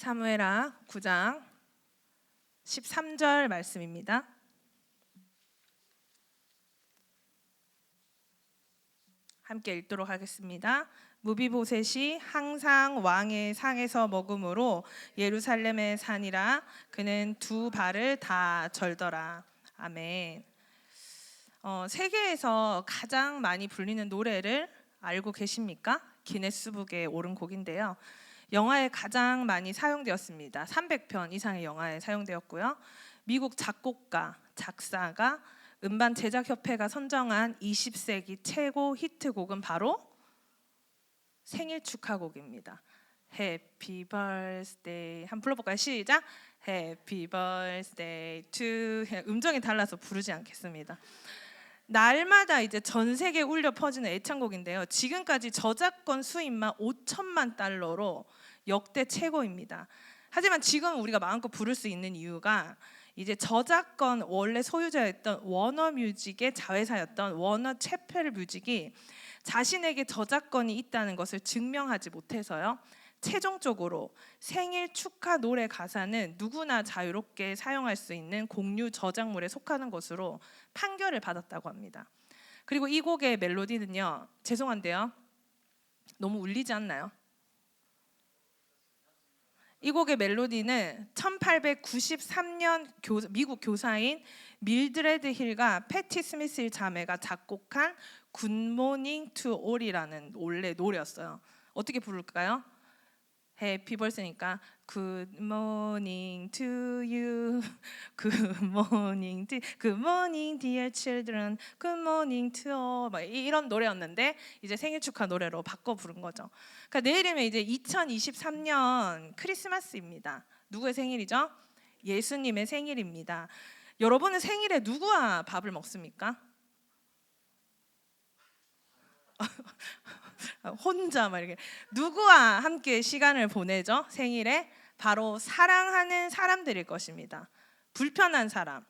사무엘하 9장 13절 말씀입니다. 함께 읽도록 하겠습니다. 무비보셋이 항상 왕의 상에서 먹음으로 예루살렘의 산이라 그는 두 발을 다 절더라. 아멘. 세계에서 가장 많이 불리는 노래를 알고 계십니까? 기네스북에 오른 곡인데요. 영화에 가장 많이 사용되었습니다. 300편 이상의 영화에 사용되었고요. 미국 작곡가, 작사가, 음반 제작협회가 선정한 20세기 최고 히트곡은 바로 생일 축하곡입니다. Happy birthday. 한번 불러볼까요? 시작. Happy birthday to. 음정이 달라서 부르지 않겠습니다. 날마다 이제 전 세계에 울려 퍼지는 애창곡인데요. 지금까지 저작권 수입만 5천만 달러로 역대 최고입니다. 하지만 지금 우리가 마음껏 부를 수 있는 이유가 이제 저작권 원래 소유자였던 워너뮤직의 자회사였던 워너 채플 뮤직이 자신에게 저작권이 있다는 것을 증명하지 못해서요. 최종적으로 생일 축하 노래 가사는 누구나 자유롭게 사용할 수 있는 공유 저작물에 속하는 것으로 판결을 받았다고 합니다. 그리고 이 곡의 멜로디는요. 죄송한데요. 너무 울리지 않나요? 이 곡의 멜로디는 1893년 미국 교사인 밀드레드 힐과 패티 스미스 자매가 작곡한 굿모닝 투 올이라는 원래 노래였어요. 어떻게 부를까요? 해피 벌스니까 Good morning to you, Good morning, Good morning dear children, Good morning to all. 막 이런 노래였는데 이제 생일 축하 노래로 바꿔 부른 거죠. 그러니까 내일이면 이제 2023년 크리스마스입니다. 누구의 생일이죠? 예수님의 생일입니다. 여러분은 생일에 누구와 밥을 먹습니까? 혼자 막 이렇게 누구와 함께 시간을 보내죠? 생일에 바로 사랑하는 사람들일 것입니다. 불편한 사람,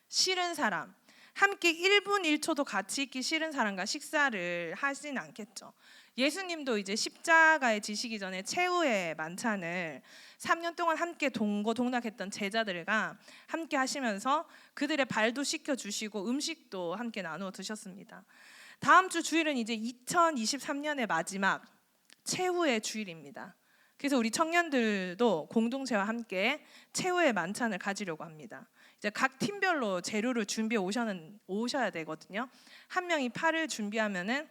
싫은 사람, 함께 1분 1초도 같이 있기 싫은 사람과 식사를 하진 않겠죠. 예수님도 이제 십자가에 지시기 전에 최후의 만찬을 3년 동안 함께 동고동락했던 제자들과 함께 하시면서 그들의 발도 씻겨주시고 음식도 함께 나누어 드셨습니다. 다음 주 주일은 이제 2023년의 마지막 최후의 주일입니다. 그래서 우리 청년들도 공동체와 함께 최후의 만찬을 가지려고 합니다. 이제 각 팀별로 재료를 준비해 오셔야 되거든요. 한 명이 파를 준비하면은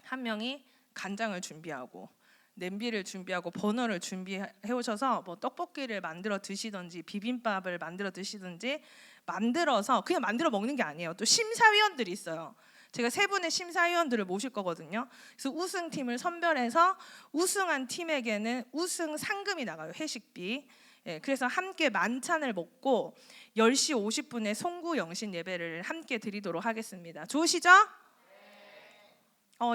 한 명이 간장을 준비하고 냄비를 준비하고 버너를 준비해 오셔서 뭐 떡볶이를 만들어 드시든지 비빔밥을 만들어 드시든지 만들어서 그냥 만들어 먹는 게 아니에요. 또 심사위원들이 있어요. 제가 세 분의 심사위원들을 모실 거거든요. 그래서 우승팀을 선별해서 우승한 팀에게는 우승 상금이 나가요. 회식비. 그래서 함께 만찬을 먹고 10시 50분에 송구 영신 예배를 함께 드리도록 하겠습니다. 좋으시죠?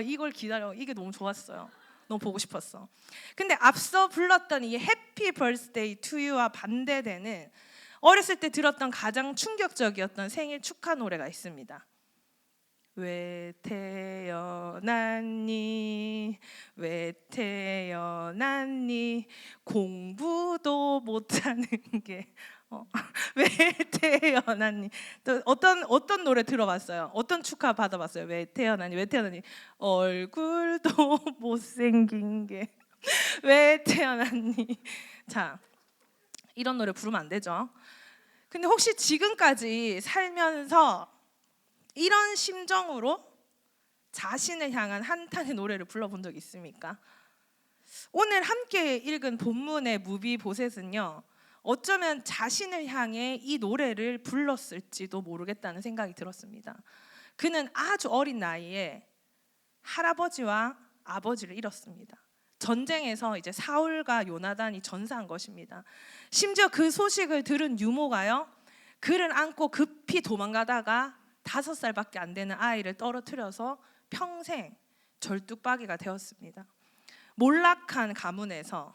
이걸 기다려. 이게 너무 좋았어요. 너무 보고 싶었어. 근데 앞서 불렀던 이 해피 버스데이 투 유와 반대되는 어렸을 때 들었던 가장 충격적이었던 생일 축하 노래가 있습니다. 왜 태어났니? 왜 태어났니? 공부도 못하는 게 왜 태어났니? 또 어떤 노래 들어봤어요? 어떤 축하 받아봤어요? 왜 태어났니? 왜 태어났니? 얼굴도 못생긴 게 왜 태어났니? 자, 이런 노래 부르면 안 되죠. 근데 혹시 지금까지 살면서 이런 심정으로 자신을 향한 한탄의 노래를 불러본 적 있습니까? 오늘 함께 읽은 본문의 무비보셋은요, 어쩌면 자신을 향해 이 노래를 불렀을지도 모르겠다는 생각이 들었습니다. 그는 아주 어린 나이에 할아버지와 아버지를 잃었습니다. 전쟁에서 이제 사울과 요나단이 전사한 것입니다. 심지어 그 소식을 들은 유모가요, 그를 안고 급히 도망가다가 5살밖에 안 되는 아이를 떨어뜨려서 평생 절뚝박이가 되었습니다. 몰락한 가문에서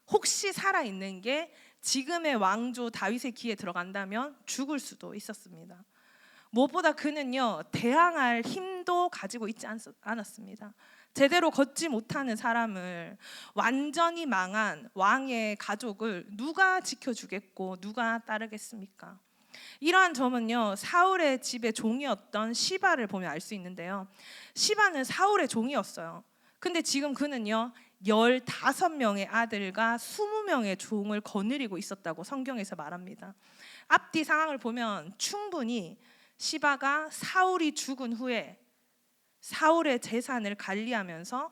혹시 살아있는 게 지금의 왕조 다윗의 귀에 들어간다면 죽을 수도 있었습니다. 무엇보다 그는요, 대항할 힘도 가지고 있지 않았습니다. 제대로 걷지 못하는 사람을, 완전히 망한 왕의 가족을 누가 지켜주겠고 누가 따르겠습니까? 이러한 점은요, 사울의 집의 종이었던 시바를 보면 알 수 있는데요, 시바는 사울의 종이었어요. 근데 지금 그는요 15명의 아들과 20명의 종을 거느리고 있었다고 성경에서 말합니다. 앞뒤 상황을 보면 충분히 시바가 사울이 죽은 후에 사울의 재산을 관리하면서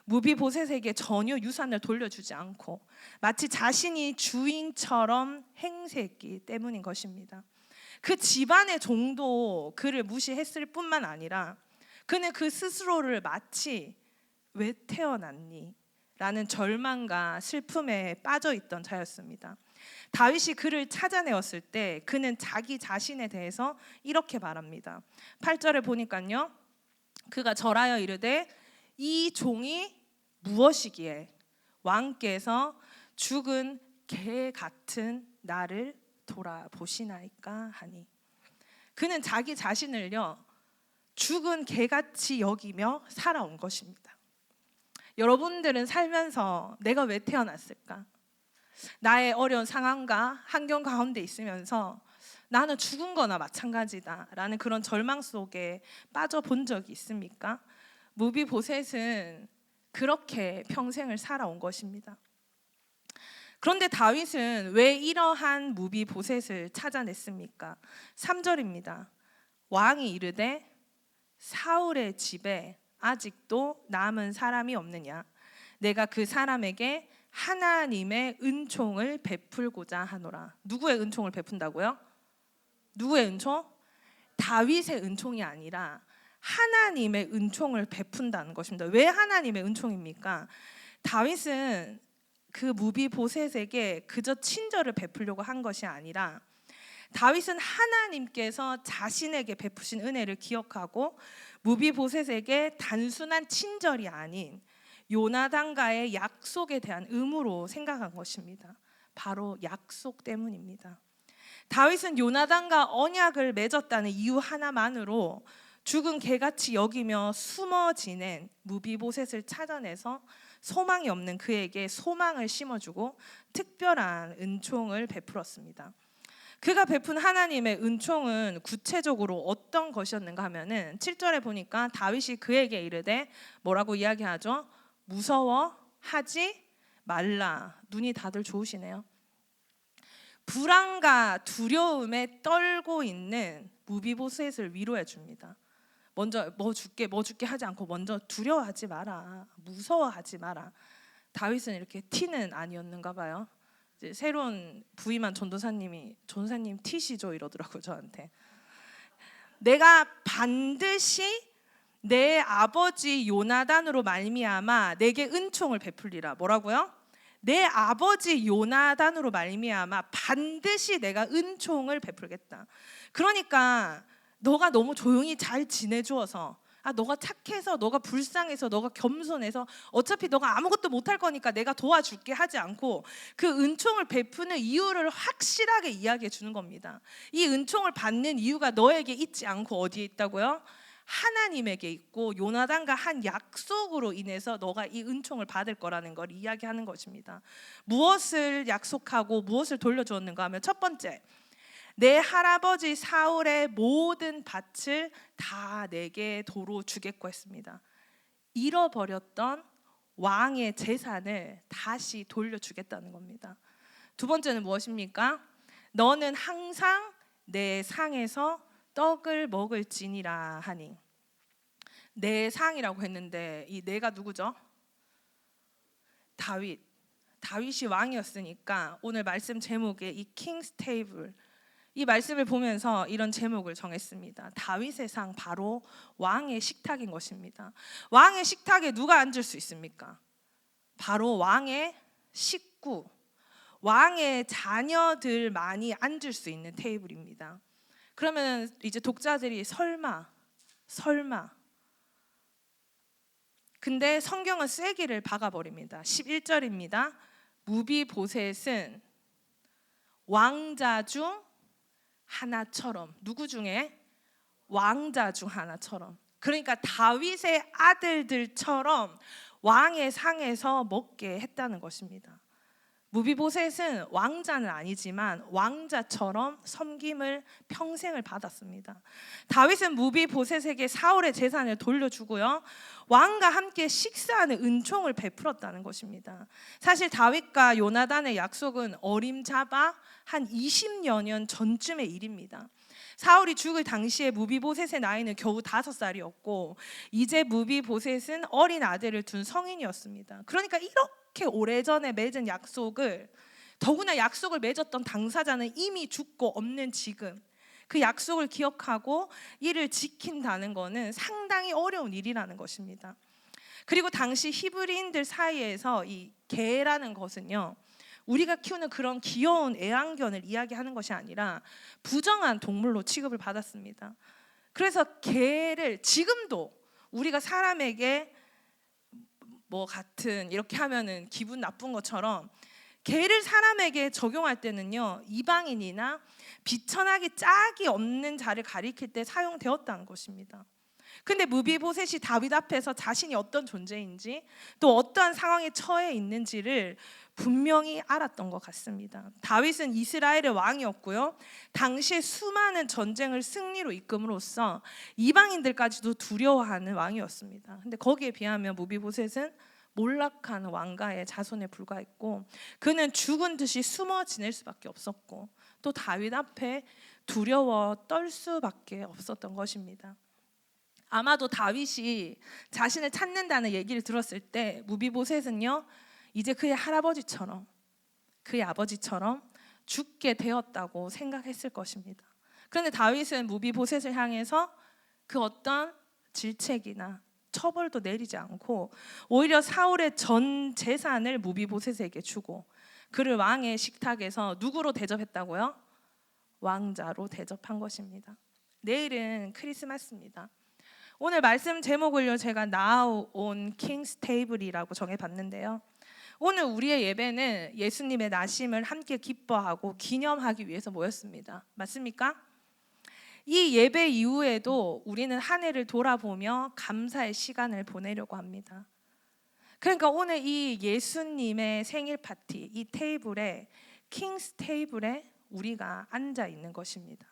무비보셋에게 전혀 유산을 돌려주지 않고 마치 자신이 주인처럼 행세했기 때문인 것입니다. 그 집안의 종도 그를 무시했을 뿐만 아니라 그는 그 스스로를 마치 왜 태어났니? 라는 절망과 슬픔에 빠져 있던 자였습니다. 다윗이 그를 찾아내었을 때 그는 자기 자신에 대해서 이렇게 말합니다. 8절에 보니까요, 그가 절하여 이르되 이 종이 무엇이기에 왕께서 죽은 개 같은 나를 돌아보시나이까 하니, 그는 자기 자신을요 죽은 개같이 여기며 살아온 것입니다. 여러분들은 살면서 내가 왜 태어났을까? 나의 어려운 상황과 환경 가운데 있으면서 나는 죽은 거나 마찬가지다 라는 그런 절망 속에 빠져본 적이 있습니까? 무비보셋은 그렇게 평생을 살아온 것입니다. 그런데 다윗은 왜 이러한 무비보셋을 찾아냈습니까? 3절입니다. 왕이 이르되 사울의 집에 아직도 남은 사람이 없느냐? 내가 그 사람에게 하나님의 은총을 베풀고자 하노라. 누구의 은총을 베푼다고요? 누구의 은총? 다윗의 은총이 아니라 하나님의 은총을 베푼다는 것입니다. 왜 하나님의 은총입니까? 다윗은 그 무비보셋에게 그저 친절을 베풀려고 한 것이 아니라 다윗은 하나님께서 자신에게 베푸신 은혜를 기억하고 무비보셋에게 단순한 친절이 아닌 요나단과의 약속에 대한 의무로 생각한 것입니다. 바로 약속 때문입니다. 다윗은 요나단과 언약을 맺었다는 이유 하나만으로 죽은 개같이 여기며 숨어 지낸 무비보셋을 찾아내서 소망이 없는 그에게 소망을 심어주고 특별한 은총을 베풀었습니다. 그가 베푼 하나님의 은총은 구체적으로 어떤 것이었는가 하면은 7절에 보니까 다윗이 그에게 이르되 뭐라고 이야기하죠? 무서워하지 말라. 눈이 다들 좋으시네요. 불안과 두려움에 떨고 있는 무비보셋을 위로해 줍니다. 먼저 뭐 줄게 하지 않고 먼저 두려워하지 마라, 무서워하지 마라. 다윗은 이렇게 티는 아니었는가 봐요. 이제 새로운 부임한 전도사님 티시죠 이러더라고요 저한테. 내가 반드시 내 아버지 요나단으로 말미암아 내게 은총을 베풀리라. 뭐라고요? 내 아버지 요나단으로 말미암아 반드시 내가 은총을 베풀겠다. 그러니까 너가 너무 조용히 잘 지내주어서, 너가 착해서, 너가 불쌍해서, 너가 겸손해서 어차피 너가 아무것도 못할 거니까 내가 도와줄게 하지 않고 그 은총을 베푸는 이유를 확실하게 이야기해 주는 겁니다. 이 은총을 받는 이유가 너에게 있지 않고 어디에 있다고요? 하나님에게 있고 요나단과 한 약속으로 인해서 너가 이 은총을 받을 거라는 걸 이야기하는 것입니다. 무엇을 약속하고 무엇을 돌려주었는가 하면 첫 번째, 내 할아버지 사울의 모든 밭을 다 내게 도로 주겠고 했습니다. 잃어버렸던 왕의 재산을 다시 돌려주겠다는 겁니다. 두 번째는 무엇입니까? 너는 항상 내 상에서 떡을 먹을지니라 하니. 내 상이라고 했는데 이 내가 누구죠? 다윗이 왕이었으니까 오늘 말씀 제목에 이 킹스 테이블, 이 말씀을 보면서 이런 제목을 정했습니다. 다윗의 상, 바로 왕의 식탁인 것입니다. 왕의 식탁에 누가 앉을 수 있습니까? 바로 왕의 식구, 왕의 자녀들만이 앉을 수 있는 테이블입니다. 그러면 이제 독자들이 설마 근데 성경은 쐐기를 박아버립니다. 11절입니다. 무비보셋은 왕자 중 하나처럼, 누구 중에? 왕자 중 하나처럼. 그러니까 다윗의 아들들처럼 왕의 상에서 먹게 했다는 것입니다. 무비보셋은 왕자는 아니지만 왕자처럼 섬김을 평생을 받았습니다. 다윗은 무비보셋에게 사울의 재산을 돌려주고요, 왕과 함께 식사하는 은총을 베풀었다는 것입니다. 사실 다윗과 요나단의 약속은 어림잡아 한 20여 년 전쯤의 일입니다. 사울이 죽을 당시에 무비보셋의 나이는 겨우 5살이었고 이제 무비보셋은 어린 아들을 둔 성인이었습니다. 그러니까 이렇게 오래전에 맺은 약속을, 더구나 약속을 맺었던 당사자는 이미 죽고 없는 지금 그 약속을 기억하고 이를 지킨다는 것은 상당히 어려운 일이라는 것입니다. 그리고 당시 히브리인들 사이에서 이 개라는 것은요, 우리가 키우는 그런 귀여운 애완견을 이야기하는 것이 아니라 부정한 동물로 취급을 받았습니다. 그래서 개를 지금도 우리가 사람에게 뭐 같은 이렇게 하면은 기분 나쁜 것처럼 개를 사람에게 적용할 때는요, 이방인이나 비천하게 짝이 없는 자를 가리킬 때 사용되었다는 것입니다. 근데 무비보셋이 다윗 앞에서 자신이 어떤 존재인지 또 어떠한 상황에 처해 있는지를 분명히 알았던 것 같습니다. 다윗은 이스라엘의 왕이었고요, 당시에 수많은 전쟁을 승리로 이끌음으로써 이방인들까지도 두려워하는 왕이었습니다. 근데 거기에 비하면 무비보셋은 몰락한 왕가의 자손에 불과했고 그는 죽은 듯이 숨어 지낼 수밖에 없었고 또 다윗 앞에 두려워 떨 수밖에 없었던 것입니다. 아마도 다윗이 자신을 찾는다는 얘기를 들었을 때 무비보셋은요, 이제 그의 할아버지처럼, 그의 아버지처럼 죽게 되었다고 생각했을 것입니다. 그런데 다윗은 무비보셋을 향해서 그 어떤 질책이나 처벌도 내리지 않고 오히려 사울의 전 재산을 무비보셋에게 주고 그를 왕의 식탁에서 누구로 대접했다고요? 왕자로 대접한 것입니다. 내일은 크리스마스입니다. 오늘 말씀 제목을요, 제가 Now on King's Table이라고 정해봤는데요, 오늘 우리의 예배는 예수님의 나심을 함께 기뻐하고 기념하기 위해서 모였습니다. 맞습니까? 이 예배 이후에도 우리는 한 해를 돌아보며 감사의 시간을 보내려고 합니다. 그러니까 오늘 이 예수님의 생일 파티, 이 테이블에, 킹스 테이블에 우리가 앉아 있는 것입니다.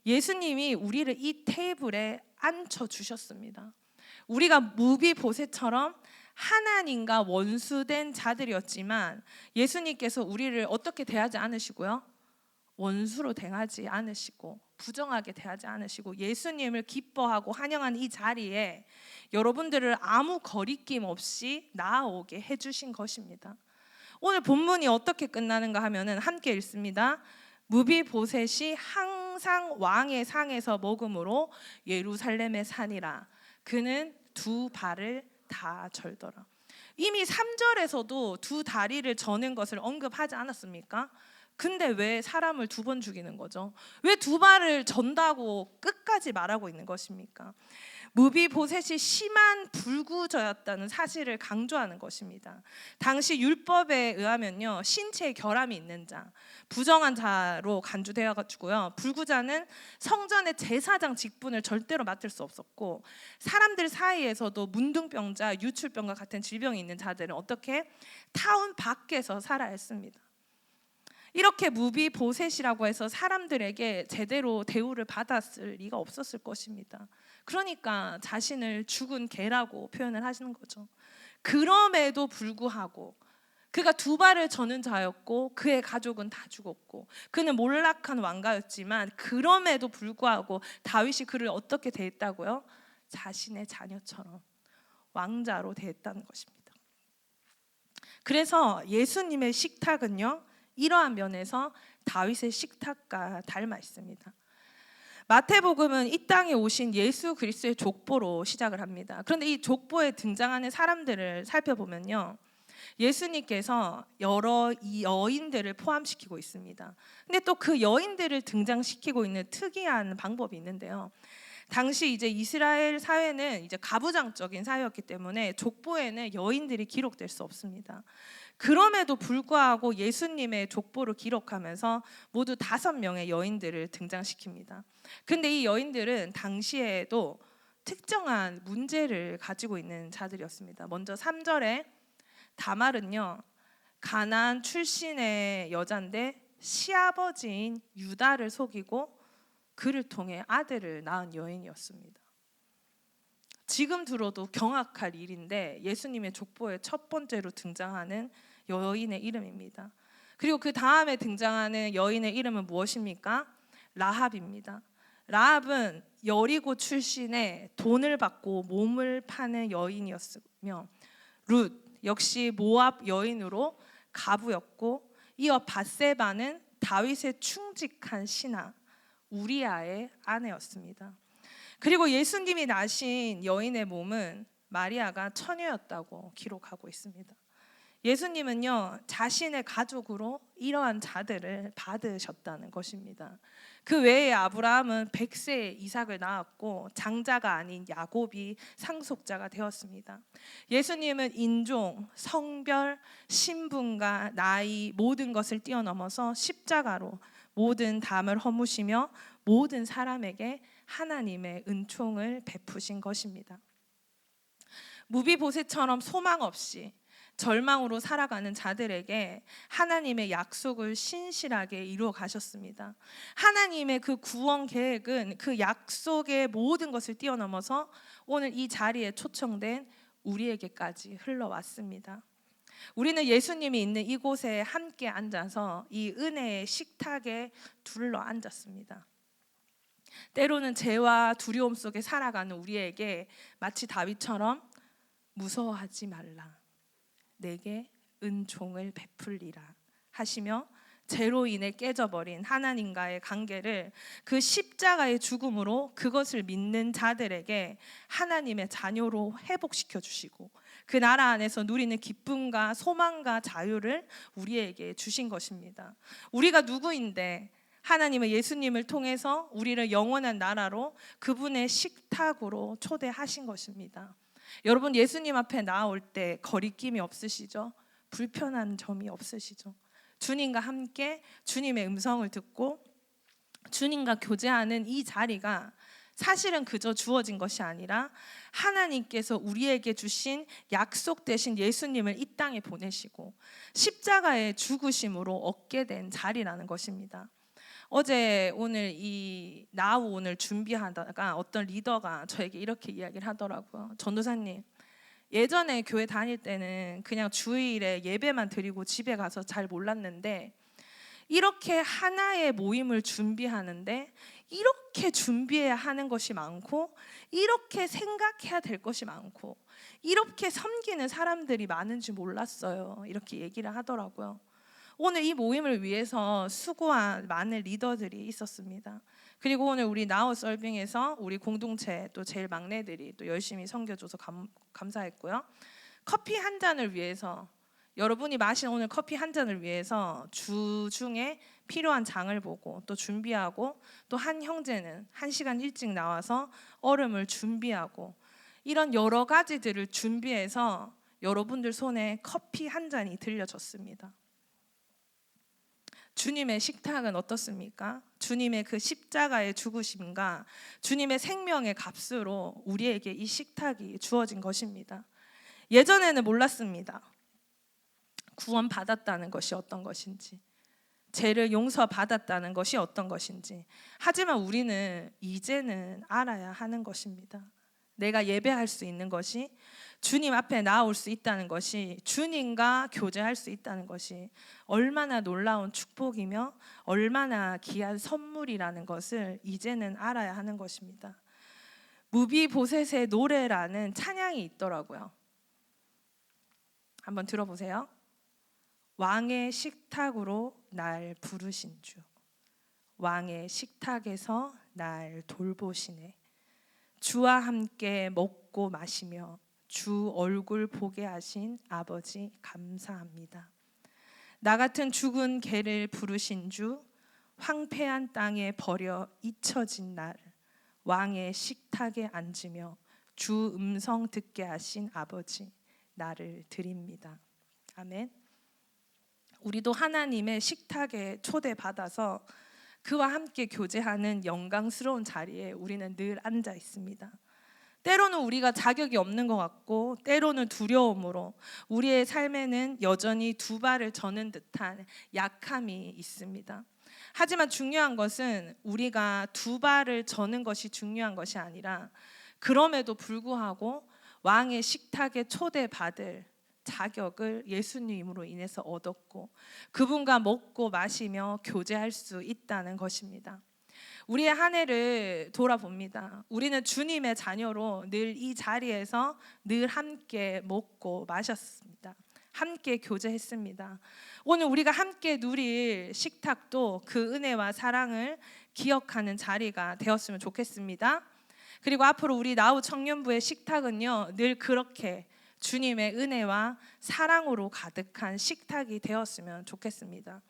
예수님이 우리를 이 테이블에 앉혀 주셨습니다. 우리가 무비보셋처럼 하나님과 원수된 자들이었지만 예수님께서 우리를 어떻게 대하지 않으시고요, 원수로 대하지 않으시고 부정하게 대하지 않으시고 예수님을 기뻐하고 환영하는 이 자리에 여러분들을 아무 거리낌 없이 나아오게 해주신 것입니다. 오늘 본문이 어떻게 끝나는가 하면은 함께 읽습니다. 무비보셋이 항상 왕의 상에서 먹음으로 예루살렘에 사니라. 그는 두 발을 다 절더라. 이미 3절에서도 두 다리를 저는 것을 언급하지 않았습니까? 근데 왜 사람을 2번 죽이는 거죠? 왜 두 발을 전다고 끝까지 말하고 있는 것입니까? 무비보셋이 심한 불구저였다는 사실을 강조하는 것입니다. 당시 율법에 의하면요, 신체에 결함이 있는 자, 부정한 자로 간주되어 가지고요, 불구자는 성전의 제사장 직분을 절대로 맡을 수 없었고 사람들 사이에서도 문둥병자, 유출병과 같은 질병이 있는 자들은 어떻게 타운 밖에서 살아야 했습니다. 이렇게 무비보셋이라고 해서 사람들에게 제대로 대우를 받았을 리가 없었을 것입니다. 그러니까 자신을 죽은 개라고 표현을 하시는 거죠. 그럼에도 불구하고 그가 두 발을 저는 자였고 그의 가족은 다 죽었고 그는 몰락한 왕가였지만 그럼에도 불구하고 다윗이 그를 어떻게 대했다고요? 자신의 자녀처럼 왕자로 대했다는 것입니다. 그래서 예수님의 식탁은요, 이러한 면에서 다윗의 식탁과 닮아 있습니다. 마태복음은 이 땅에 오신 예수 그리스도의 족보로 시작을 합니다. 그런데 이 족보에 등장하는 사람들을 살펴보면요, 예수님께서 여러 여인들을 포함시키고 있습니다. 근데 또 그 여인들을 등장시키고 있는 특이한 방법이 있는데요, 당시 이제 이스라엘 사회는 이제 가부장적인 사회였기 때문에 족보에는 여인들이 기록될 수 없습니다. 그럼에도 불구하고 예수님의 족보를 기록하면서 모두 5명의 여인들을 등장시킵니다. 근데 이 여인들은 당시에도 특정한 문제를 가지고 있는 자들이었습니다. 먼저 3절에 다말은요, 가나안 출신의 여자인데 시아버지인 유다를 속이고 그를 통해 아들을 낳은 여인이었습니다. 지금 들어도 경악할 일인데 예수님의 족보의 첫 번째로 등장하는 여인의 이름입니다. 그리고 그 다음에 등장하는 여인의 이름은 무엇입니까? 라합입니다. 라합은 여리고 출신의 돈을 받고 몸을 파는 여인이었으며, 룻 역시 모압 여인으로 가부였고, 이어 밧세바는 다윗의 충직한 신하 우리아의 아내였습니다. 그리고 예수님이 낳으신 여인의 몸은 마리아가 처녀였다고 기록하고 있습니다. 예수님은요, 자신의 가족으로 이러한 자들을 받으셨다는 것입니다. 그 외에 아브라함은 100세에 이삭을 낳았고 장자가 아닌 야곱이 상속자가 되었습니다. 예수님은 인종, 성별, 신분과 나이 모든 것을 뛰어넘어서 십자가로 모든 담을 허무시며 모든 사람에게 하나님의 은총을 베푸신 것입니다. 무비보셋처럼 소망 없이 절망으로 살아가는 자들에게 하나님의 약속을 신실하게 이루어 가셨습니다. 하나님의 그 구원 계획은 그 약속의 모든 것을 뛰어넘어서 오늘 이 자리에 초청된 우리에게까지 흘러왔습니다. 우리는 예수님이 있는 이곳에 함께 앉아서 이 은혜의 식탁에 둘러 앉았습니다. 때로는 죄와 두려움 속에 살아가는 우리에게 마치 다윗처럼 무서워하지 말라, 내게 은총을 베풀리라 하시며 죄로 인해 깨져버린 하나님과의 관계를 그 십자가의 죽음으로 그것을 믿는 자들에게 하나님의 자녀로 회복시켜 주시고 그 나라 안에서 누리는 기쁨과 소망과 자유를 우리에게 주신 것입니다. 우리가 누구인데 하나님은 예수님을 통해서 우리를 영원한 나라로 그분의 식탁으로 초대하신 것입니다. 여러분, 예수님 앞에 나올 때 거리낌이 없으시죠? 불편한 점이 없으시죠? 주님과 함께 주님의 음성을 듣고 주님과 교제하는 이 자리가 사실은 그저 주어진 것이 아니라 하나님께서 우리에게 주신 약속 되신 예수님을 이 땅에 보내시고 십자가의 죽으심으로 얻게 된 자리라는 것입니다. 어제 오늘 이 나우 오늘 준비하다가 어떤 리더가 저에게 이렇게 이야기를 하더라고요. 전도사님, 예전에 교회 다닐 때는 그냥 주일에 예배만 드리고 집에 가서 잘 몰랐는데 이렇게 하나의 모임을 준비하는데 이렇게 준비해야 하는 것이 많고 이렇게 생각해야 될 것이 많고 이렇게 섬기는 사람들이 많은지 몰랐어요. 이렇게 얘기를 하더라고요. 오늘 이 모임을 위해서 수고한 많은 리더들이 있었습니다. 그리고 오늘 우리 나우 서빙에서 우리 공동체 또 제일 막내들이 또 열심히 섬겨줘서 감사했고요. 커피 한 잔을 위해서, 여러분이 마신 오늘 커피 한 잔을 위해서 주중에 필요한 장을 보고 또 준비하고 또 한 형제는 1시간 일찍 나와서 얼음을 준비하고 이런 여러 가지들을 준비해서 여러분들 손에 커피 한 잔이 들려졌습니다. 주님의 식탁은 어떻습니까? 주님의 그 십자가의 죽으심과 주님의 생명의 값으로 우리에게 이 식탁이 주어진 것입니다. 예전에는 몰랐습니다. 구원 받았다는 것이 어떤 것인지, 죄를 용서받았다는 것이 어떤 것인지. 하지만 우리는 이제는 알아야 하는 것입니다. 내가 예배할 수 있는 것이, 주님 앞에 나올 수 있다는 것이, 주님과 교제할 수 있다는 것이 얼마나 놀라운 축복이며 얼마나 귀한 선물이라는 것을 이제는 알아야 하는 것입니다. 무비보셋의 노래라는 찬양이 있더라고요. 한번 들어보세요. 왕의 식탁으로 날 부르신 주, 왕의 식탁에서 날 돌보시네. 주와 함께 먹고 마시며 주 얼굴 보게 하신 아버지 감사합니다. 나 같은 죽은 개를 부르신 주, 황폐한 땅에 버려 잊혀진 날 왕의 식탁에 앉으며 주 음성 듣게 하신 아버지 나를 드립니다. 아멘. 우리도 하나님의 식탁에 초대받아서 그와 함께 교제하는 영광스러운 자리에 우리는 늘 앉아 있습니다. 때로는 우리가 자격이 없는 것 같고 때로는 두려움으로 우리의 삶에는 여전히 두 발을 저는 듯한 약함이 있습니다. 하지만 중요한 것은 우리가 두 발을 저는 것이 중요한 것이 아니라 그럼에도 불구하고 왕의 식탁에 초대받을 자격을 예수님으로 인해서 얻었고 그분과 먹고 마시며 교제할 수 있다는 것입니다. 우리의 한 해를 돌아봅니다. 우리는 주님의 자녀로 늘 이 자리에서 늘 함께 먹고 마셨습니다. 함께 교제했습니다. 오늘 우리가 함께 누릴 식탁도 그 은혜와 사랑을 기억하는 자리가 되었으면 좋겠습니다. 그리고 앞으로 우리 나우 청년부의 식탁은요, 늘 그렇게 주님의 은혜와 사랑으로 가득한 식탁이 되었으면 좋겠습니다.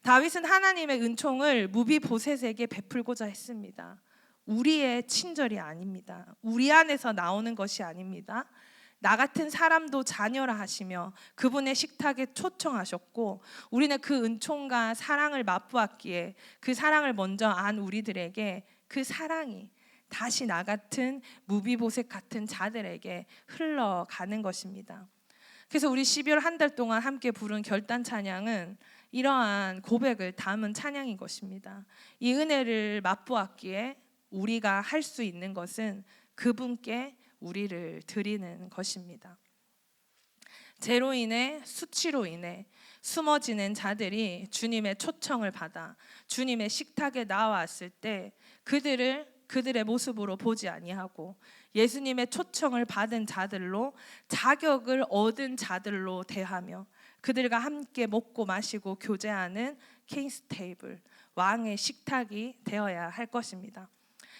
다윗은 하나님의 은총을 무비보셋에게 베풀고자 했습니다. 우리의 친절이 아닙니다. 우리 안에서 나오는 것이 아닙니다. 나 같은 사람도 자녀라 하시며 그분의 식탁에 초청하셨고 우리는 그 은총과 사랑을 맛보았기에 그 사랑을 먼저 안 우리들에게 그 사랑이 다시 나 같은 무비보셋 같은 자들에게 흘러가는 것입니다. 그래서 우리 12월 한 달 동안 함께 부른 결단 찬양은 이러한 고백을 담은 찬양인 것입니다. 이 은혜를 맛보았기에 우리가 할 수 있는 것은 그분께 우리를 드리는 것입니다. 죄로 인해 수치로 인해 숨어지는 자들이 주님의 초청을 받아 주님의 식탁에 나왔을 때 그들의 모습으로 보지 아니하고 예수님의 초청을 받은 자들로 자격을 얻은 자들로 대하며 그들과 함께 먹고 마시고 교제하는 킹스 테이블, 왕의 식탁이 되어야 할 것입니다.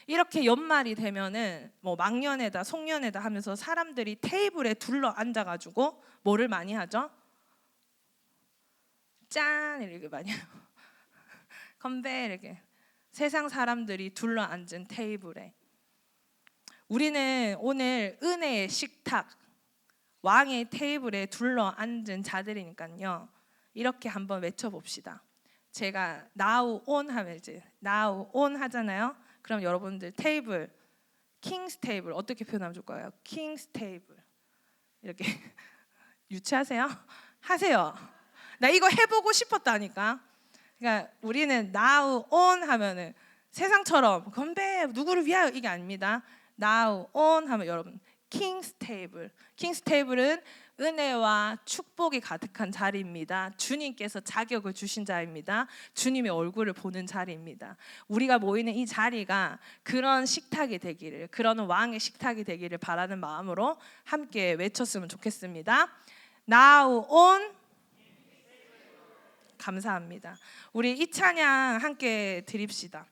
이렇게 연말이 되면은 뭐 막년회다 송년회다 하면서 사람들이 테이블에 둘러 앉아가지고 뭐를 많이 하죠? 짠 이렇게 많이 해요. 건배 이렇게 세상 사람들이 둘러 앉은 테이블에 우리는 오늘 은혜의 식탁 왕의 테이블에 둘러 앉은 자들이니까요. 이렇게 한번 외쳐봅시다. 제가 now on 하면 이제 now on 하잖아요. 그럼 여러분들 테이블, 킹스 테이블 어떻게 표현하면 좋을까요? 킹스 테이블 이렇게 유치하세요? 하세요. 나 이거 해보고 싶었다니까. 그러니까 우리는 now on 하면은 세상처럼 건배 누구를 위하여 이게 아닙니다. now on 하면 여러분 킹스 테이블. 킹스 테이블은 은혜와 축복이 가득한 자리입니다. 주님께서 자격을 주신 자리입니다. 주님의 얼굴을 보는 자리입니다. 우리가 모이는 이 자리가 그런 식탁이 되기를, 그런 왕의 식탁이 되기를 바라는 마음으로 함께 외쳤으면 좋겠습니다. Now on. 감사합니다. 우리 이 찬양 함께 드립시다.